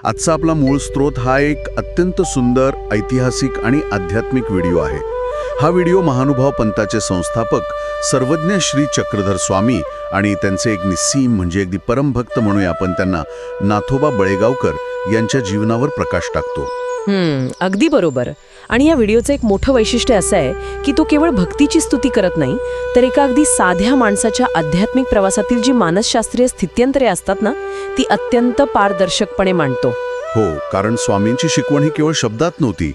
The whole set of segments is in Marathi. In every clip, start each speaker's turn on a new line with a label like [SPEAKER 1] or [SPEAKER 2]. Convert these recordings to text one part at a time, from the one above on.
[SPEAKER 1] आजचा आपला मूळ स्रोत हा एक अत्यंत सुंदर, ऐतिहासिक आणि आध्यात्मिक व्हिडिओ आहे. हा व्हिडिओ महानुभाव पंथाचे संस्थापक सर्वज्ञ श्री चक्रधर स्वामी आणि त्यांचे एक निस्सीम म्हणजे अगदी परमभक्त म्हणूया आपण त्यांना, नाथोबा बळेगावकर यांच्या जीवनावर प्रकाश टाकतो.
[SPEAKER 2] अगदी बरोबर. आणि या व्हिडिओचं एक मोठं वैशिष्ट्य असं आहे की तो केवळ भक्तीची स्तुती करत नाही, तर एका अगदी साध्या माणसाच्या आध्यात्मिक प्रवासातील जी मानसशास्त्रीय स्थित्यंतरे असतात ना, ती अत्यंत पारदर्शकपणे मांडतो.
[SPEAKER 1] हो, कारण स्वामींची शिकवण ही केवळ शब्दात नव्हती,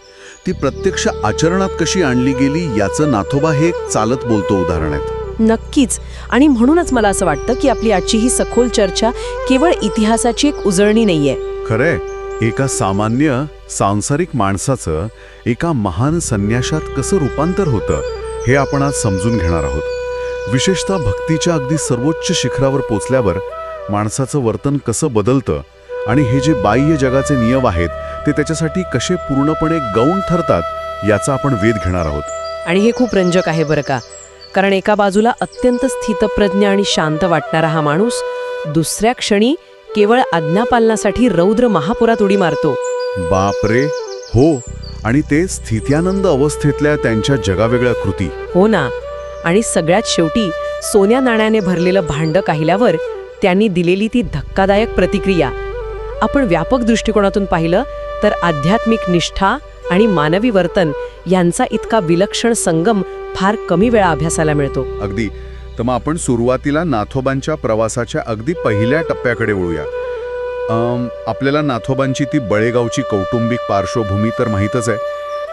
[SPEAKER 1] ती प्रत्यक्ष आचरणात कशी आणली गेली याचं नाथोबा हे एक चालत बोलतो उदाहरण आहे.
[SPEAKER 2] नक्कीच. आणि म्हणूनच मला असं वाटतं की आपली आजची ही सखोल चर्चा केवळ इतिहासाची एक उजळणी नाहीये.
[SPEAKER 1] खरंय, एका सामान्य सांसारिक माणसाचं एका महान संन्याशात कसं रूपांतर होतं हे आपण आज समजून घेणार आहोत. विशेषतः भक्तीच्या अगदी सर्वोच्च शिखरावर पोचल्यावर माणसाचं वर्तन कसं बदलतं आणि हे जे बाह्य जगाचे नियम आहेत ते त्याच्यासाठी कसे पूर्णपणे गौण ठरतात याचा आपण वेध घेणार आहोत.
[SPEAKER 2] आणि हे खूप रंजक आहे बरं का, कारण एका बाजूला अत्यंत स्थितप्रज्ञ आणि शांत वाटणारा हा माणूस दुसऱ्या क्षणी केवळ आज्ञापालनासाठी रौद्र महापुरात उडी मारतो.
[SPEAKER 1] बापरे, हो. आणि ते स्थित्यानंद अवस्थेतल्या त्यांच्या जगावेगळ्या कृती.
[SPEAKER 2] हो ना. आणि सगळ्यात शेवटी सोन्या नाण्याने भरलेलं भांडं काहिल्यावर त्यांनी दिलेली ती धक्कादायक प्रतिक्रिया. आपण व्यापक दृष्टिकोनातून पाहिलं तर आध्यात्मिक निष्ठा आणि मानवी वर्तन यांचा इतका विलक्षण संगम फार कमी वेळा अभ्यासाला मिळतो.
[SPEAKER 1] अगदी. तर मग आपण सुरुवातीला नाथोबांच्या प्रवासाच्या अगदी पहिल्या टप्प्याकडे वळूया. आपल्याला नाथोबांची ती बळेगावची कौटुंबिक पार्श्वभूमी तर माहीतच आहे.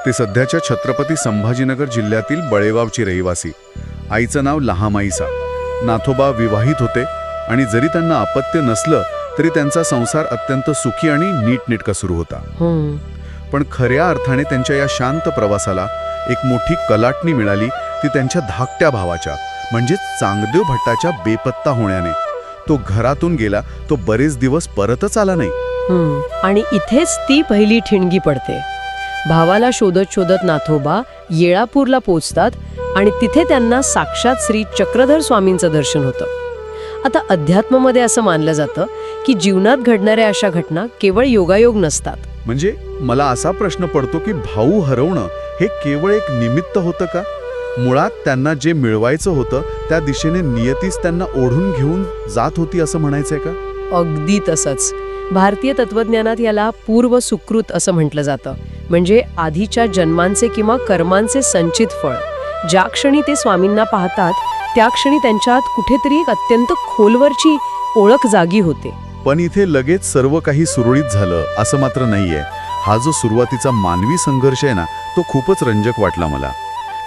[SPEAKER 1] ते सध्याच्या छत्रपती संभाजीनगर जिल्ह्यातील बळेगावची रहिवासी. आईचं नाव लहामाईसा. नाथोबा विवाहित होते आणि जरी त्यांना अपत्य नसलं तरी त्यांचा संसार अत्यंत सुखी आणि नीटनेटका सुरू होता. पण खऱ्या अर्थाने त्यांच्या या शांत प्रवासाला एक मोठी कलाटणी मिळाली, ती त्यांच्या धाकट्या भावाच्या म्हणजे चांगदेव भट्टाच्या बेपत्ता होण्याने. तो घरातून गेला, तो बरेच दिवस परतच आला नाही.
[SPEAKER 2] आणि इथेच ती पहिली ठिणगी पडते. भावाला शोधत शोधत नाथोबा येळापूरला पोचतात आणि तिथे त्यांना साक्षात श्री चक्रधर स्वामींचं दर्शन होतं. आता अध्यात्मामध्ये असं मानलं जातं की जीवनात घडणाऱ्या अशा घटना केवळ योगायोग नसतात.
[SPEAKER 1] म्हणजे मला असा प्रश्न पडतो की भाऊ हरवणं हे केवळ एक निमित्त होतं का? मुळात त्यांना जे मिळवायचं होतं त्या दिशेने नियतीच त्यांना ओढून घेऊन जात होती असं म्हणायचंय का?
[SPEAKER 2] अगदी तसंच. भारतीय तत्वज्ञानात याला पूर्व सुकृत असं म्हटलं जातं. म्हणजे आधीच्या जन्मांचे किंवा कर्मांचे संचित फळ. ज्या क्षणी ते स्वामींना पाहतात त्या क्षणी त्यांच्यात कुठेतरी एक अत्यंत खोलवरची ओळख जागी होते.
[SPEAKER 1] पण इथे लगेच सर्व काही सुरळीत झालं असं मात्र नाहीये. हा जो सुरुवातीचा मानवी संघर्ष आहे ना, तो खूपच रंजक वाटला मला.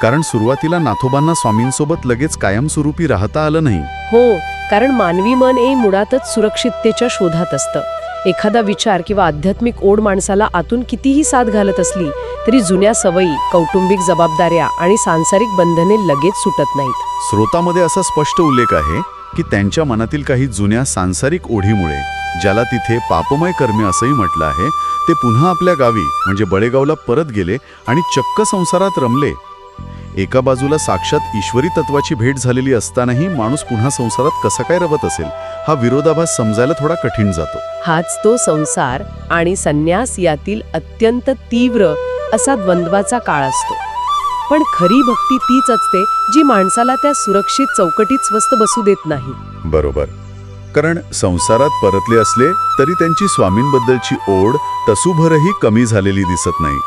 [SPEAKER 1] कारण सुरुवातीला नाथोबांना स्वामींसोबत लगेच कायमस्वरूपी राहता आलं नाही.
[SPEAKER 2] हो, कारण मानवी मन हे मुळातच सुरक्षिततेच्या शोधात असतं. एखादा विचार किंवा आध्यात्मिक ओढ माणसाला आतून कितीही साथ घालत असली तरी जुन्या सवयी, कौटुंबिक जबाबदाऱ्या आणि सांसारिक बंधने लगेच सुटत नाहीत.
[SPEAKER 1] स्रोतामध्ये असा स्पष्ट उल्लेख आहे की त्यांच्या मनातील काही जुन्या सांसारिक ओढीमुळे, ज्याला तिथे पापमय कर्मे असंही म्हटलं आहे, ते पुन्हा आपल्या गावी म्हणजे बळेगावला परत गेले आणि चक्क संसारात रमले. एका बाजूला साक्षात ईश्वरी तत्वाची भेट झालेली असतानाही माणूस पुन्हा संसारात कसा काय रवत असेल, हा विरोधाभास समजायला थोडा कठीण जातो.
[SPEAKER 2] हाच तो संसार आणि संन्यास यातील अत्यंत तीव्र असा द्वंद्वाचा काळ असतो. पण खरी भक्ती तीच असते जी माणसाला त्या सुरक्षित चौकटीत स्वस्थ बसू देत नाही.
[SPEAKER 1] बरोबर. कारण संसारात परतले असले तरी त्यांची स्वामींबद्दलची ओढ तसूभरही कमी झालेली दिसत नाही.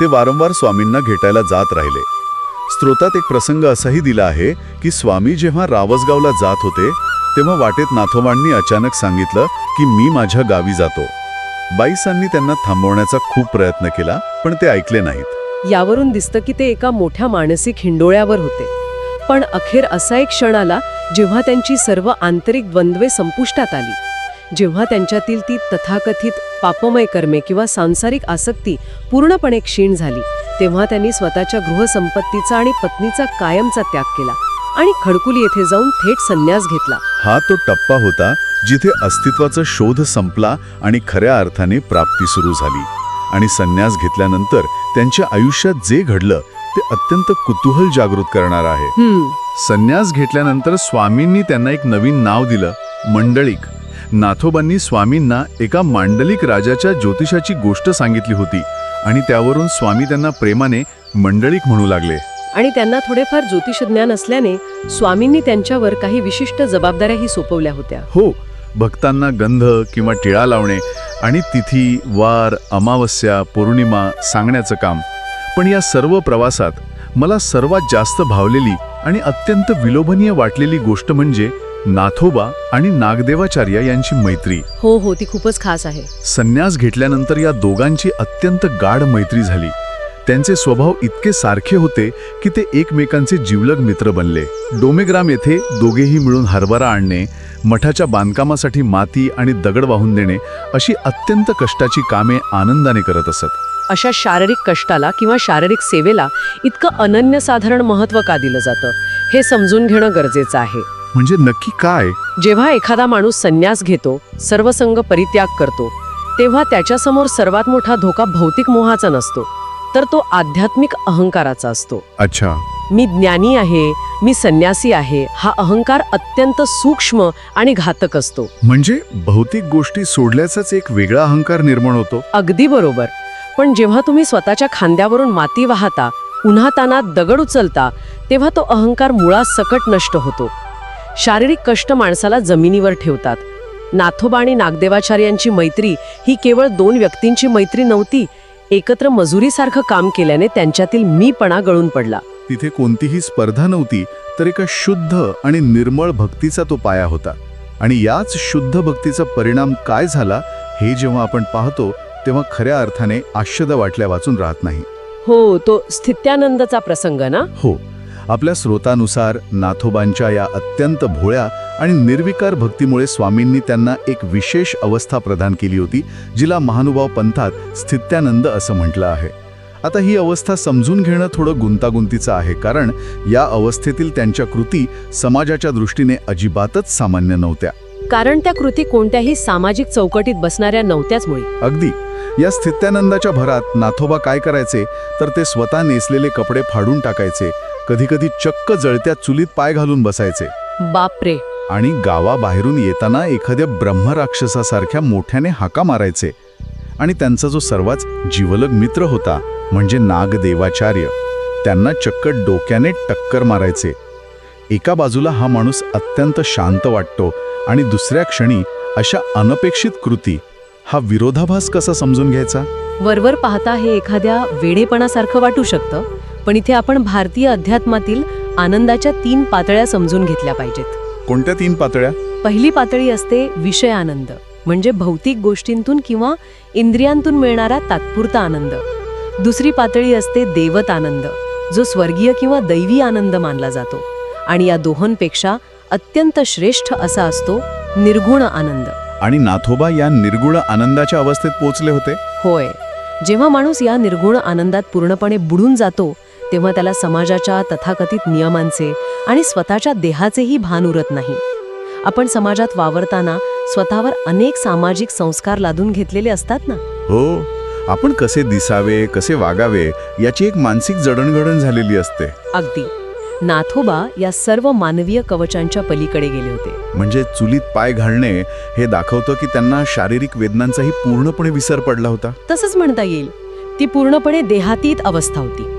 [SPEAKER 1] ते वारंवार स्वामींना भेटायला जात राहिले. स्रोतात एक प्रसंग असाही दिला आहे की स्वामी जेव्हा रावसगावला जात होते तेव्हा वाटेत नाथोबांनी अचानक सांगितलं की मी माझ्या गावी जातो. बाईसांनी त्यांना थांबवण्याचा खूप प्रयत्न केला, पण ते ऐकले नाहीत.
[SPEAKER 2] यावरून दिसतं की ते एका मोठ्या मानसिक हिंडोळ्यावर होते. पण अखेर असा एक क्षण आला जेव्हा त्यांची सर्व आंतरिक द्वंद्वे संपुष्टात आली. जेव्हा त्यांच्यातील ती तथाकथित पापमय कर्मे किंवा सांसारिक आसक्ती पूर्णपणे क्षीण झाली, तेव्हा त्यांनी स्वतःच्या गृहसंपत्तीचा आणि पत्नीचा कायमचा त्याग केला आणि खडकुली येथे जाऊन थेट संन्यास घेतला.
[SPEAKER 1] हा तो टप्पा होता जिथे अस्तित्वाचा शोध संपला आणि खऱ्या अर्थाने प्राप्ती सुरू झाली. आणि संन्यास घेतल्यानंतर त्यांच्या आयुष्यात जे घडलं ते अत्यंत कुतूहल जागृत करणार आहे. संन्यास घेतल्यानंतर स्वामींनी त्यांना एक नवीन नाव दिलं, मंडळिक. नाथोबांनी स्वामींना एका मांडलिक राजाच्या ज्योतिषाची गोष्ट सांगितली होती आणि त्यावरून स्वामी त्यांना प्रेमाने मंडलिक म्हणू लागले.
[SPEAKER 2] आणि त्यांना थोडेफार ज्योतिषज्ञान असल्याने स्वामींनी त्यांच्यावर काही विशिष्ट जबाबदाऱ्याही सोपवल्या होत्या.
[SPEAKER 1] हो, भक्तांना गंध किंवा टिळा लावणे आणि तिथी, वार, अमावस्या, पौर्णिमा सांगण्याचं काम. पण या सर्व प्रवासात मला सर्वात जास्त भावलेली आणि अत्यंत विलोभनीय वाटलेली गोष्ट म्हणजे नाथोबा आणि नागदेवाचार्य यांची मैत्री.
[SPEAKER 2] हो, ती खूपच खास आहे.
[SPEAKER 1] संन्यास घेतल्यानंतर या दोघांची अत्यंत गाढ मैत्री झाली. त्यांचे स्वभाव इतके सारखे होते की ते एकमेकांचे जिवलग मित्र बनले. डोमेग्राम येथे दोघेही मिळून हरभरा आणणे, मठाच्या बांधकामासाठी माती आणि दगड वाहून देणे अशी अत्यंत कष्टाची कामे आनंदाने करत असत.
[SPEAKER 2] अशा शारीरिक कष्टाला किंवा शारीरिक सेवेला इतकं अनन्यसाधारण महत्त्व का दिलं जातं हे समजून घेणं गरजेचं आहे.
[SPEAKER 1] म्हणजे नक्की काय?
[SPEAKER 2] जेव्हा एखादा माणूस संन्यास घेतो, सर्वसंग परित्याग करतो, तेव्हा त्याच्यासमोर सर्वात मोठा धोका भौतिक मोहाचा नसतो, तर तो आध्यात्मिक अहंकाराचा असतो.
[SPEAKER 1] अच्छा.
[SPEAKER 2] मी ज्ञानी आहे, मी संन्यासी आहे, हा अहंकार अत्यंत सूक्ष्म आणि घातक असतो.
[SPEAKER 1] म्हणजे भौतिक गोष्टी सोडल्याचाच एक वेगळा अहंकार निर्माण होतो.
[SPEAKER 2] अगदी बरोबर. पण जेव्हा तुम्ही स्वतःच्या खांद्यावरून माती वाहता, उन्हातानात दगड उचलता, तेव्हा तो अहंकार मुळासकट नष्ट होतो. शारीरिक कष्ट माणसाला जमिनीवर ठेवतात. नाथोबा आणि नागदेवाचार्यांची मैत्री ही केवळ दोन व्यक्तींची मैत्री नव्हती. एकत्र मजुरीसारखं काम केल्याने त्यांच्यातील मीपणा गळून पडला.
[SPEAKER 1] तिथे कोणतीही स्पर्धा नव्हती, तर एका शुद्ध आणि निर्मळ भक्तीचा तो पाया होता. आणि याच शुद्ध भक्तीचा परिणाम काय झाला हे जेव्हा आपण पाहतो तेव्हा खऱ्या अर्थाने आश्चर्य वाटल्या वाचून राहत नाही.
[SPEAKER 2] हो, तो स्थित्यानंदचा प्रसंग ना?
[SPEAKER 1] हो. आपल्या स्रोतानुसार नाथोबांच्या या अत्यंत भोळ्या आणि निर्विकार भक्तीमुळे स्वामींनी त्यांना एक विशेष अवस्था प्रदान केली होती, जिला महानुभाव पंथात स्थित्यानंद असं म्हटलं आहे. आता ही अवस्था समजून घेणं थोडं गुंतागुंतीचं आहे, कारण या अवस्थेतील त्यांच्या कृती समाजाच्या दृष्टीने अजिबातच सामान्य नव्हत्या.
[SPEAKER 2] कारण त्या कृती कोणत्याही सामाजिक चौकटीत बसणाऱ्या नव्हत्याच मुळी.
[SPEAKER 1] अगदी. या स्थित्यानंदाच्या भरात नाथोबा काय करायचे तर ते स्वतः नेसलेले कपडे फाडून टाकायचे, कधीकधी चक्क जळत्या चुलीत पाय घालून बसायचे.
[SPEAKER 2] बापरे.
[SPEAKER 1] आणि गावाबाहेरून येताना एखाद्या ब्रह्मराक्षसासारख्या मोठ्याने हाका मारायचे. आणि त्यांचा जो सर्वात जिवलग मित्र होता म्हणजे नागदेवाचार्य, त्यांना चक्क डोक्याने टक्कर मारायचे. एका बाजूला हा माणूस अत्यंत शांत वाटतो आणि दुसऱ्या क्षणी अशा अनपेक्षित कृती. हा विरोधाभास कसा समजून घ्यायचा?
[SPEAKER 2] वरवर पाहता हे एखाद्या वेडेपणासारखं वाटू शकतं, पण इथे आपण भारतीय अध्यात्मातील आनंदाच्या 3 पातळ्या समजून घेतल्या पाहिजेत.
[SPEAKER 1] कोणत्या 3 पातळ्या?
[SPEAKER 2] पहिली पातळी असते विषय आनंद, म्हणजे भौतिक गोष्टींतून किंवा इंद्रियांतून मिळणारा तात्पुरता आनंद. दुसरी पातळी असते देवत आनंद, जो स्वर्गीय किंवा दैवी आनंद मानला जातो. आणि या दोहोंपेक्षा अत्यंत श्रेष्ठ असा असतो निर्गुण आनंद.
[SPEAKER 1] आणि नाथोबा या निर्गुण आनंदाच्या अवस्थेत पोहोचले होते.
[SPEAKER 2] होय. जेव्हा माणूस या निर्गुण आनंदात पूर्णपणे बुडून जातो तेव्हा त्याला समाजाच्या तथाकथित नियमांचे आणि स्वतःच्या देहाचेही भान उरत नाही. आपण समाजात वावरताना स्वतःवर अनेक सामाजिक संस्कार लादून घेतलेले असतात ना.
[SPEAKER 1] हो. आपण कसे दिसावे, कसे वागावे याची एक मानसिक जडणघडण झालेली असते.
[SPEAKER 2] अगदी. नाथोबा या सर्व मानवीय कवचांच्या पलीकडे गेले होते.
[SPEAKER 1] म्हणजे चुलीत पाय घालणे हे दाखवतं की त्यांना शारीरिक वेदनांचाही पूर्णपणे विसर पडला होता.
[SPEAKER 2] तसंच म्हणता येईल. ती पूर्णपणे देहातीत अवस्था होती.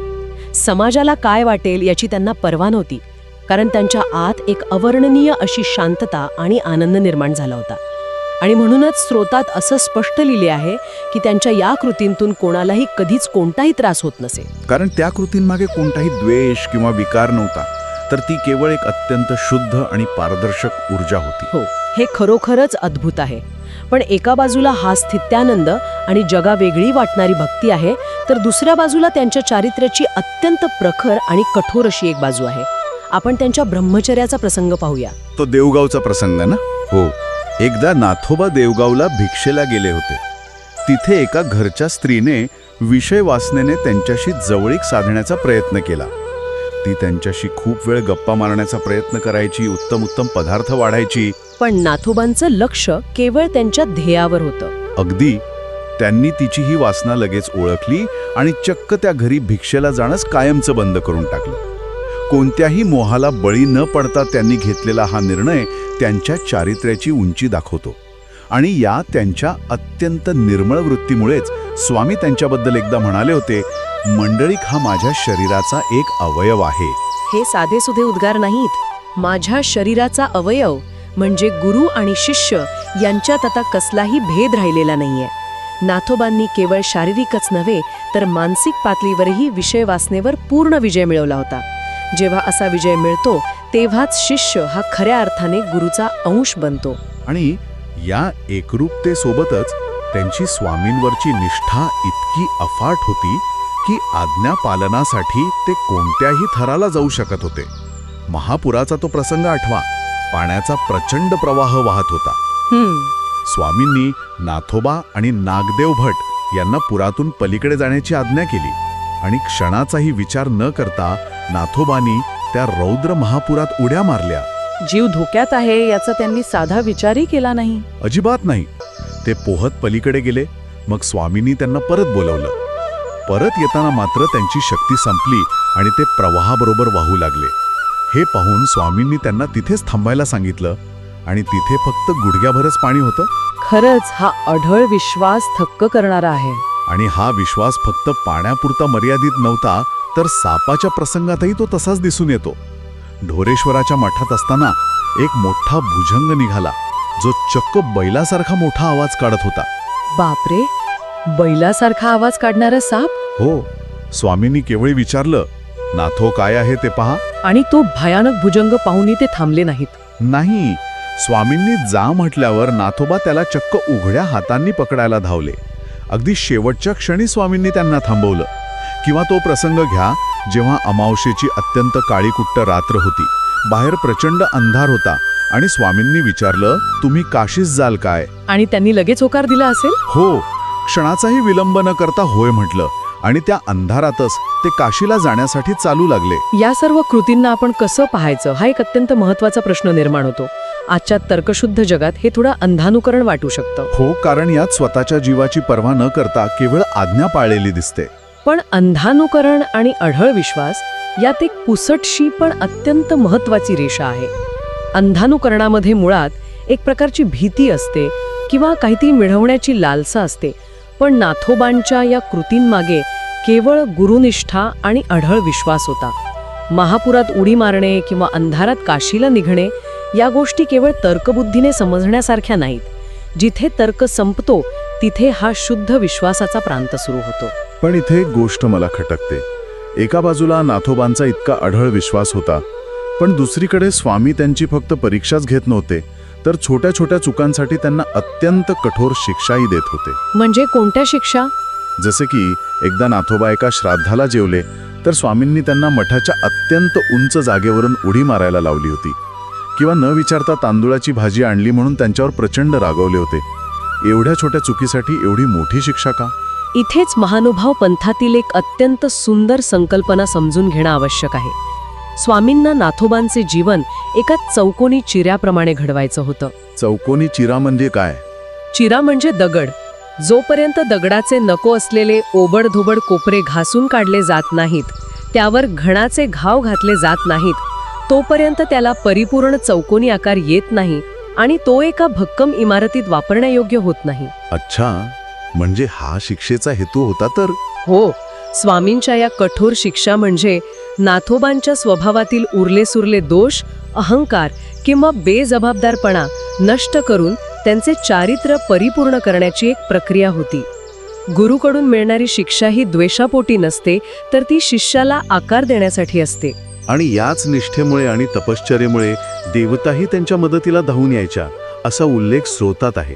[SPEAKER 2] समाजाला काय वाटेल याची त्यांना पर्वा नव्हती, कारण त्यांच्या आत एक अवर्णनीय अशी शांतता आणि आनंद निर्माण झाला होता. आणि म्हणूनच स्रोतात असं स्पष्ट लिहिले आहे की त्यांच्या या कृतींतून कोणालाही कधीच कोणताही त्रास होत नसे.
[SPEAKER 1] कारण त्या कृतींमागे कोणताही द्वेष किंवा विकार नव्हता, तर ती केवळ एक अत्यंत शुद्ध आणि पारदर्शक ऊर्जा होती.
[SPEAKER 2] हो, हे खरोखरच अद्भुत आहे. पण एका बाजूला हा स्थित्यानंद आणि जगावेगळी वाटणारी भक्ती आहे, तर दुसऱ्या बाजूला त्यांच्या चारित्र्याची अत्यंत प्रखर आणि कठोर अशी एक बाजू आहे. आपण त्यांच्या ब्रह्मचर्याचा प्रसंग पाहूया.
[SPEAKER 1] तो देवगावचा प्रसंग ना? हो. एकदा नाथोबा देवगावला भिक्षेला गेले होते. तिथे एका घरच्या स्त्रीने विषय वासनेने त्यांच्याशी जवळीक साधण्याचा प्रयत्न केला. ती त्यांच्याशी खूप वेळ गप्पा मारण्याचा प्रयत्न करायची, उत्तम उत्तम पदार्थ वाढायची.
[SPEAKER 2] पण नाथोबांचं लक्ष केवळ त्यांच्या ध्येयावर होतं.
[SPEAKER 1] अगदी. त्यांनी तिची ही वासना लगेच ओळखली आणि चक्क त्या घरी भिक्षेला जाणंच कायमचं बंद करून टाकलं. कोणत्याही मोहाला बळी न पडता त्यांनी घेतलेला हा निर्णय त्यांच्या चारित्र्याची उंची दाखवतो. आणि या त्यांच्या अत्यंत निर्मळ वृत्तीमुळेच स्वामी त्यांच्याबद्दल एकदा म्हणाले होते, मंडळीक हा माझ्या शरीराचा एक अवयव आहे.
[SPEAKER 2] हे साधेसुधे उद्गार नाहीत. माझ्या शरीराचा अवयव म्हणजे गुरु आणि शिष्य यांच्यात आता कसलाही भेद राहिलेला नाहीये. नाथोबांनी केवळ शारीरिकच नव्हे तर मानसिक पातळीवरही विषय वासनेवर पूर्ण विजय मिळवला होता. जेव्हा असा विजय मिळतो तेव्हाच शिष्य हा खऱ्या अर्थाने गुरुचा अंश बनतो.
[SPEAKER 1] आणि या एकरूपतेसोबतच त्यांची स्वामींवरची निष्ठा इतकी अफाट होती की आज्ञा पालनासाठी ते कोणत्याही थराला जाऊ शकत होते. महापुराचा तो प्रसंग आठवा. पाण्याचा प्रचंड प्रवाह वाहत होता. स्वामींनी नाथोबा आणि नागदेव भट यांना पुरातून पलीकडे जाण्याची आज्ञा केली आणि क्षणाचाही विचार न करता नाथोबांनी त्या रौद्र महापुरात उड्या मारल्या.
[SPEAKER 3] जीव धोक्यात आहे याचा त्यांनी साधा विचारही केला नाही.
[SPEAKER 1] अजिबात नाही. ते पोहत पलीकडे गेले. मग स्वामींनी त्यांना परत बोलवलं. परत येताना मात्र त्यांची शक्ती संपली आणि ते प्रवाहाबरोबर वाहू लागले. हे पाहून स्वामींनी त्यांना तिथेच थांबायला सांगितलं आणि तिथे फक्त गुडघ्याभरच पाणी होतं.
[SPEAKER 3] खरंच हा अढळ विश्वास थक्क करणारा आहे.
[SPEAKER 1] आणि हा विश्वास फक्त पाण्यापुरता मर्यादित नव्हता तर सापाच्या प्रसंगातही तो तसाच दिसून येतो. ढोरेश्वराच्या मठात असताना एक मोठा भुजंग निघाला जो चक्क बैलासारखा मोठा आवाज काढत होता.
[SPEAKER 3] बापरे, बैलासारखा आवाज काढणारा साप?
[SPEAKER 1] हो. स्वामींनी केवळ विचारलं, नाथो काय आहे ते पहा.
[SPEAKER 3] आणि तो भयानक भुजंग पाहूनही ते थांबले नाहीत.
[SPEAKER 1] नाही. स्वामींनी जा म्हटल्यावर नाथोबा त्याला चक्क उघड्या हातांनी पकडायला धावले. अगदी शेवटच्या क्षणी स्वामींनी त्यांना थांबवलं. किंवा तो प्रसंग घ्या जेव्हा अमावस्येची अत्यंत काळीकुट्ट रात्र होती. बाहेर प्रचंड अंधार होता आणि स्वामींनी विचारलं, तुम्ही काशीस जाल काय?
[SPEAKER 3] आणि त्यांनी लगेच होकार दिला असेल?
[SPEAKER 1] हो. क्षणाचाही विलंब न करता होय म्हटलं आणि त्या अंधारातच ते काशीला जाण्यासाठी चालू लागले.
[SPEAKER 3] या सर्व कृतींना आपण कसं पाहायचं हा एक अत्यंत महत्वाचा प्रश्न निर्माण होतो. आजच्या तर्कशुद्ध जगात हे थोडं अंधानुकरण वाटू शकतं.
[SPEAKER 1] हो, कारण यात स्वतःच्या जीवाची पर्वा न करता केवळ आज्ञा पाळलेली दिसते.
[SPEAKER 3] पण अंधानुकरण आणि अढळ विश्वास यात एक पुसटशी पण अत्यंत महत्वाची रेषा आहे. अंधानुकरणामध्ये मुळात एक प्रकारची भीती असते किंवा काहीतरी मिळवण्याची लालसा असते. पण नाथोबांच्या या कृतींमागे केवळ गुरुनिष्ठा आणि अढळ विश्वास होता. महापुरात उडी मारणे किंवा अंधारात काशीला निघणे या गोष्टी केवळ तर्कबुद्धीने समजण्यासारख्या नाहीत. जिथे तर्क संपतो तिथे हा शुद्ध विश्वासाचा प्रांत सुरू होतो.
[SPEAKER 1] पण इथे एक गोष्ट मला खटकते. एका बाजूला नाथोबांचा इतका अढळ विश्वास होता, पण दुसरीकडे स्वामी त्यांची फक्त परीक्षाच घेत नव्हते तर छोट्या छोट्या चुकांसाठी त्यांना अत्यंत कठोर शिक्षाही देत होते.
[SPEAKER 3] म्हणजे कोणत्या शिक्षा?
[SPEAKER 1] जसे की एकदा नाथोबा एका श्राद्धाला जेवले तर स्वामींनी त्यांना मठाच्या अत्यंत उंच जागेवरून उडी मारायला लावली होती. किंवा न विचारता तांदूळाची भाजी आणली म्हणून त्यांच्यावर प्रचंड रागवले होते. एवढ्या छोट्या चुकीसाठी एवढी मोठी शिक्षा का?
[SPEAKER 2] इथेच महानुभाव पंथातील एक अत्यंत सुंदर संकल्पना समजून घेणं आवश्यक आहे. स्वामींना नाथोबांचे जीवन एका चौकोनी चिऱ्याप्रमाणे घडवायचं होतं.
[SPEAKER 1] चौकोनी चिरा म्हणजे काय?
[SPEAKER 2] चिरा म्हणजे दगड. जोपर्यंत दगडाचे नको असलेले ओबडधोबड कोपरे घासून काढले जात नाहीत, त्यावर घणाचे घाव घातले जात नाहीत, तोपर्यंत त्याला परिपूर्ण चौकोनी आकार येत नाही आणि तो एका भक्कम इमारतीत वापरण्यायोग्य होत नाही.
[SPEAKER 1] अच्छा, म्हणजे हा शिक्षेचा हेतू होता तर?
[SPEAKER 2] हो. स्वामींच्या या कठोर शिक्षा म्हणजे नाथोबांच्या स्वभावातील उरलेसुरले दोष, अहंकार किंवा बेजबाबदारपणा नष्ट करून त्यांचे चारित्र्य परिपूर्ण करण्याची एक प्रक्रिया होती. गुरुकडून मिळणारी शिक्षा ही द्वेषापोटी नसते तर ती शिष्याला आकार देण्यासाठी असते.
[SPEAKER 1] आणि याच निष्ठेमुळे आणि तपश्चर्येमुळे देवताही त्यांच्या मदतीला धावून यायच्या असा उल्लेख स्रोतात आहे.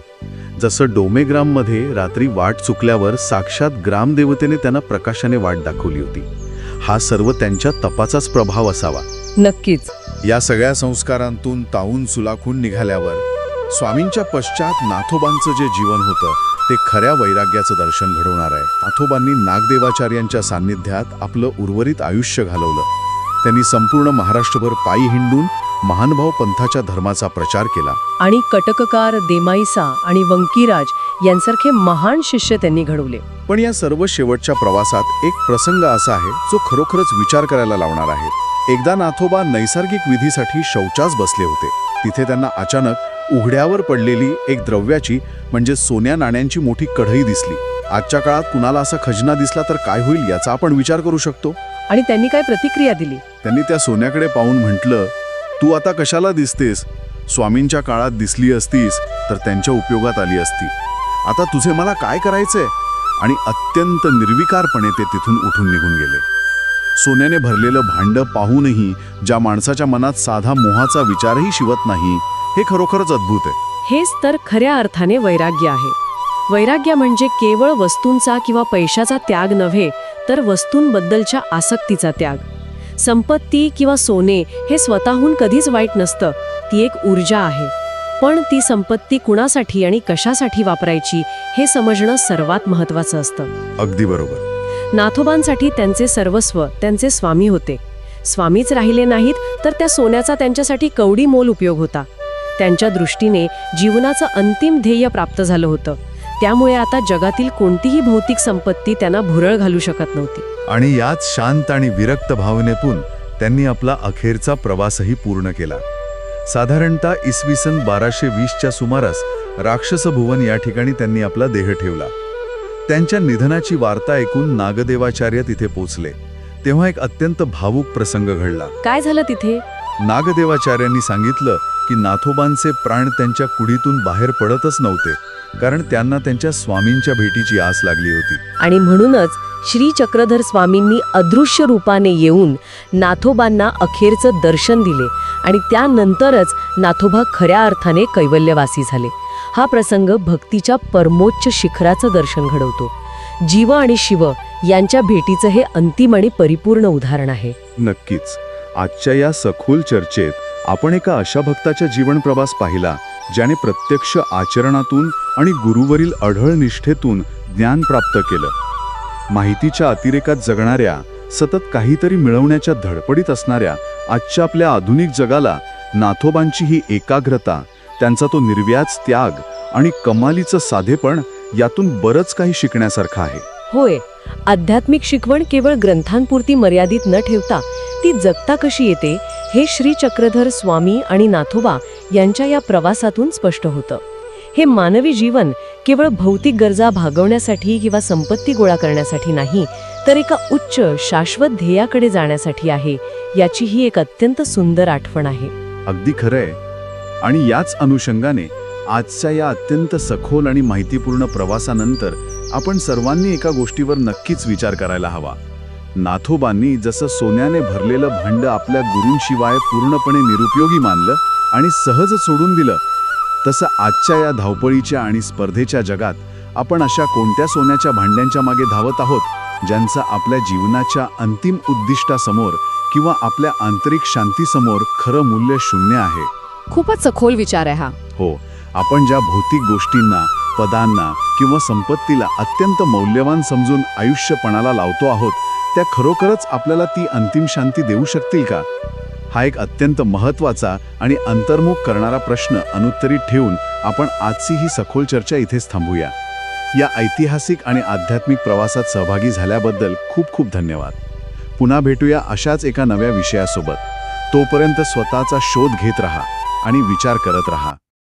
[SPEAKER 1] जसं डोमेग्राममध्ये रात्री वाट चुकल्यावर साक्षात ग्रामदेवतेने त्यांना प्रकाशाने वाट दाखवली होती. हा सर्व त्यांच्या तपाचाच प्रभाव असावा.
[SPEAKER 2] नक्कीच.
[SPEAKER 1] या सगळ्या संस्कारांतून तावून सुलाखून निघाल्यावर स्वामींच्या पश्चात नाथोबांचं जे जीवन होतं ते खऱ्या वैराग्याचं दर्शन घडवणार आहे. नाथोबांनी नागदेवाचार्यांच्या सान्निध्यात आपलं उर्वरित आयुष्य घालवलं. त्यांनी संपूर्ण महाराष्ट्रभर पायी हिंडून महानुभाव पंथाच्या धर्माचा प्रचार केला.
[SPEAKER 2] आणि कटककार, देमाईसा आणि वंकीराज यांसारखे महान शिष्य त्यांनी घडवले.
[SPEAKER 1] पण या सर्व शेवटच्या प्रवासात एक प्रसंग असा आहे जो खरोखरच विचार करायला लावणार आहे. एकदा नाथोबा नैसर्गिक विधीसाठी शौचास बसले होते. तिथे त्यांना अचानक उघड्यावर पडलेली एक द्रव्याची म्हणजे सोन्या नाण्यांची मोठी कढई दिसली. आजच्या काळात कुणाला असा खजिना दिसला तर काय होईल याचा आपण विचार करू शकतो.
[SPEAKER 3] आणि त्यांनी काय प्रतिक्रिया दिली?
[SPEAKER 1] त्यांनी त्या सोन्याकडे पाहून म्हटलं, तू आता कशाला दिसतेस? स्वामींच्या काळात दिसली असतीस तर त्यांच्या उपयोगात आली असती. आता तुझे मला काय करायचंय? आणि अत्यंत निर्विकारपणे ते तिथून उठून निघून गेले. सोन्याने भरलेलं भांडं पाहूनही ज्या माणसाच्या मनात साधा मोहाचा विचारही शिवत नाही, हे खरोखरच अद्भुत आहे.
[SPEAKER 3] हेच तर खऱ्या अर्थाने वैराग्य आहे. वैराग्य म्हणजे केवळ वस्तूंचा किंवा पैशाचा त्याग नव्हे, तर वस्तूंबद्दलच्या आसक्तीचा त्याग. संपत्ती किंवा सोने हे स्वतःहून कधीच वाईट नसतं, ती एक ऊर्जा आहे. पण ती संपत्ती कुणासाठी आणि कशासाठी वापरायची हे समजणं सर्वात महत्त्वाचं असतं.
[SPEAKER 1] अगदी बरोबर.
[SPEAKER 3] नाथोबांसाठी त्यांचे सर्वस्व त्यांचे स्वामी होते. स्वामीच राहिले नाहीत तर त्या सोन्याचा त्यांच्यासाठी कवडी मोल उपयोग होता. त्यांच्या दृष्टीने जीवनाचं अंतिम ध्येय प्राप्त झालं होतं. त्यामुळे आता जगातील कोणतीही भौतिक संपत्ती त्यांना भुरळ घालू शकत नव्हती.
[SPEAKER 1] आणि याच शांत आणि विरक्त भावनेतून त्यांनी आपला अखेरचा प्रवासही पूर्ण केला. साधारणतः इसवी सन 1220च्या सुमारास राक्षसभुवन या ठिकाणी त्यांनी आपला देह ठेवला. त्यांच्या निधनाची वार्ता ऐकून नागदेवाचार्य तिथे पोचले. तेव्हा एक अत्यंत भावूक प्रसंग घडला.
[SPEAKER 3] काय झालं तिथे?
[SPEAKER 1] नागदेवाचार्यांनी सांगितलं की नाथोबांचे प्राण त्यांच्या कुडीतून बाहेर पडतच नव्हते, कारण त्यांना त्यांच्या स्वामींच्या भेटीची आस लागली होती.
[SPEAKER 3] आणि म्हणूनच श्री चक्रधर स्वामींनी अदृश्य रूपाने येऊन नाथोबांना अखेरचं दर्शन दिले आणि त्यानंतरच नाथोबा खऱ्या अर्थाने कैवल्यवासी झाले. हा प्रसंग भक्तीच्या परमोच्च शिखराचं दर्शन घडवतो. जीव आणि शिव यांच्या भेटीचं हे अंतिम आणि परिपूर्ण उदाहरण आहे.
[SPEAKER 1] नक्कीच. आजच्या या सखोल चर्चेत आपण एका अशा भक्ताचा जीवन प्रवास पाहिला ज्याने प्रत्यक्ष आचरणातून आणि गुरुवरील अढळ निष्ठेतून ज्ञान प्राप्त केलं. माहितीच्या अतिरेकात जगणाऱ्या, सतत काहीतरी मिळवण्याच्या धडपडीत असणाऱ्या आजच्या आपल्या आधुनिक जगाला नाथोबांची ही एकाग्रता, त्यांचा तो निर्व्याज त्याग आणि कमालीचं साधेपण यातून बरंच काही शिकण्यासारखं आहे.
[SPEAKER 3] होय, आध्यात्मिक शिकवण केवळ ग्रंथांपुरती मर्यादित न ठेवता ती जगता कशी येते हे श्री चक्रधर स्वामी आणि नाथोबा यांच्या या प्रवासातून स्पष्ट होतं. हे मानवी जीवन केवळ भौतिक गरजा भागवण्यासाठी किंवा संपत्ती गोळा करण्यासाठी नाही, तर एका उच्च शाश्वत ध्येयाकडे जाण्यासाठी आहे, याची ही एक अत्यंत सुंदर आठवण आहे.
[SPEAKER 1] अगदी खरंय. आणि याच अनुषंगाने आजच्या या अत्यंत सखोल आणि माहितीपूर्ण प्रवासानंतर आपण सर्वांनी एका गोष्टीवर नक्कीच विचार करायला हवा. नाथोबांनी जसं सोन्याने भरलेलं भांडं आपल्या गुरूंशिवाय पूर्णपणे निरुपयोगी मानलं आणि सहज सोडून दिलं, तसं आजच्या या धावपळीच्या आणि स्पर्धेच्या जगात आपण अशा कोणत्या सोन्याच्या भांड्यांच्या मागे धावत आहोत ज्यांचा आपल्या जीवनाच्या अंतिम उद्दिष्टासमोर किंवा आपल्या आंतरिक शांतीसमोर खरं मूल्य शून्य आहे.
[SPEAKER 3] खूपच सखोल विचार आहे हा.
[SPEAKER 1] हो, आपण ज्या भौतिक गोष्टींना, पदांना किंवा संपत्तीला अत्यंत मौल्यवान समजून आयुष्यपणाला लावतो आहोत, त्या खरोखरच आपल्याला ती अंतिम शांती देऊ शकतील का? हा एक अत्यंत महत्त्वाचा आणि अंतर्मुख करणारा प्रश्न अनुत्तरित ठेवून आपण आजची ही सखोल चर्चा इथेच थांबूया. या ऐतिहासिक आणि आध्यात्मिक प्रवासात सहभागी झाल्याबद्दल खूप खूप धन्यवाद. पुन्हा भेटूया अशाच एका नव्या विषयासोबत. तोपर्यंत स्वतःचा शोध घेत रहा आणि विचार करत रहा.